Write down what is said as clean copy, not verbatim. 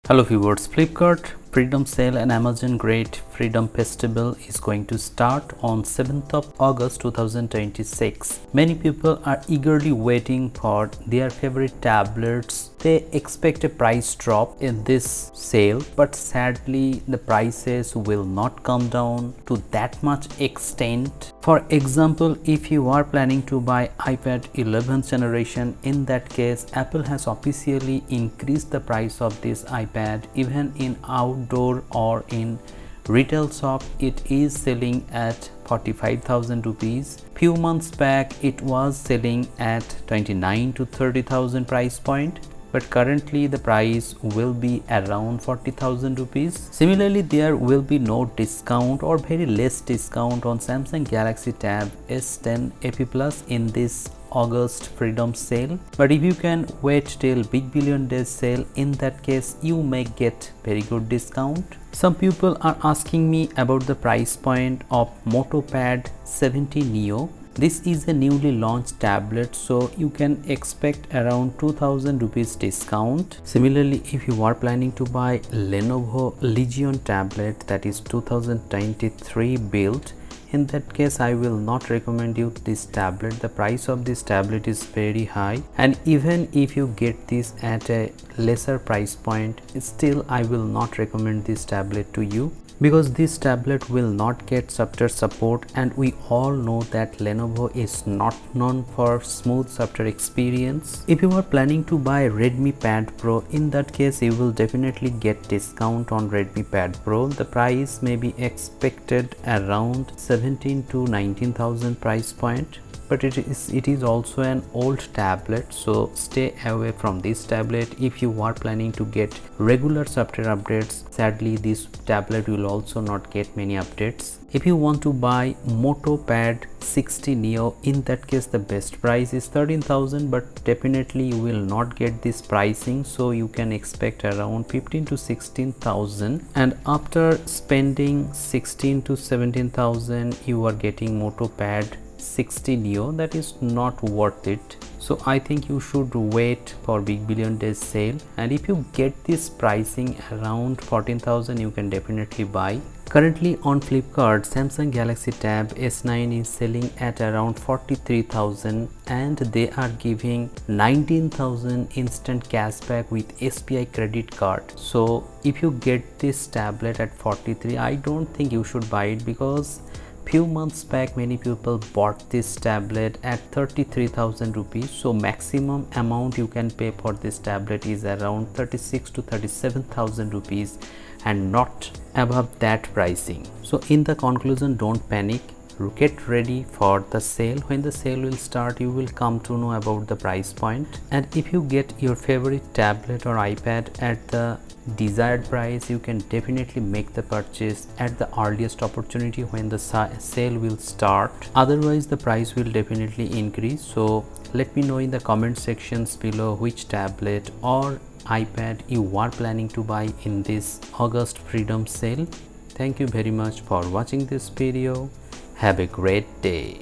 Hello viewers, Flipkart Freedom Sale and Amazon Great Freedom Festival is going to start on 7th of August 2026. Many people are eagerly waiting for their favorite tablets. They expect a price drop in this sale, but sadly the prices will not come down to that much extent. For example, if you are planning to buy iPad 11th generation, in that case Apple has officially increased the price of this iPad. Even in outdoor or in retail shop it is selling at 45,000 rupees. Few months back it was selling at 29 to 30,000 price point, but currently the price will be around 40,000 rupees. Similarly, there will be no discount or very less discount on Samsung Galaxy Tab S10 AP Plus in this August Freedom Sale. But if you can wait till Big Billion Days sale, in that case you may get very good discount. Some people are asking me about the price point of Moto Pad 70 Neo. This is a newly launched tablet, so you can expect around 2000 rupees discount. Similarly, if you are planning to buy Lenovo Legion tablet, that is 2023 build, in that case I will not recommend you this tablet. The price of this tablet is very high, and even if you get this at a lesser price point, still I will not recommend this tablet to you, because this tablet will not get software support, and we all know that Lenovo is not known for smooth software experience. If you are planning to buy Redmi Pad Pro, in that case you will definitely get discount on Redmi Pad Pro. The price may be expected around 17 to 19,000 price point, but it is also an old tablet, so stay away from this tablet. If you are planning to get regular software updates, sadly this tablet will also not get many updates. If you want to buy Moto Pad 60 Neo, in that case the best price is 13,000, but definitely you will not get this pricing, so you can expect around 15 to 16,000, and after spending 16 to 17,000 you are getting Moto Pad 60 Neo. That is not worth it. So I think you should wait for Big Billion Days sale, and if you get this pricing around 14,000 you can definitely buy. Currently on Flipkart, Samsung Galaxy Tab S9 is selling at around 43,000, and they are giving 19,000 instant cashback with SBI credit card. So if you get this tablet at 43, I don't think you should buy it, because few months back many people bought this tablet at 33,000 rupees. So maximum amount you can pay for this tablet is around 36 to 37,000 rupees, and not above that pricing. So in the conclusion, don't panic, get ready for the sale. When the sale will start, you will come to know about the price point, and if you get your favorite tablet or iPad at the desired price, you can definitely make the purchase at the earliest opportunity when the sale will start. Otherwise the price will definitely increase. So let me know in the comment sections below which tablet or iPad you are planning to buy in this August Freedom Sale. Thank you very much for watching this video. Have a great day.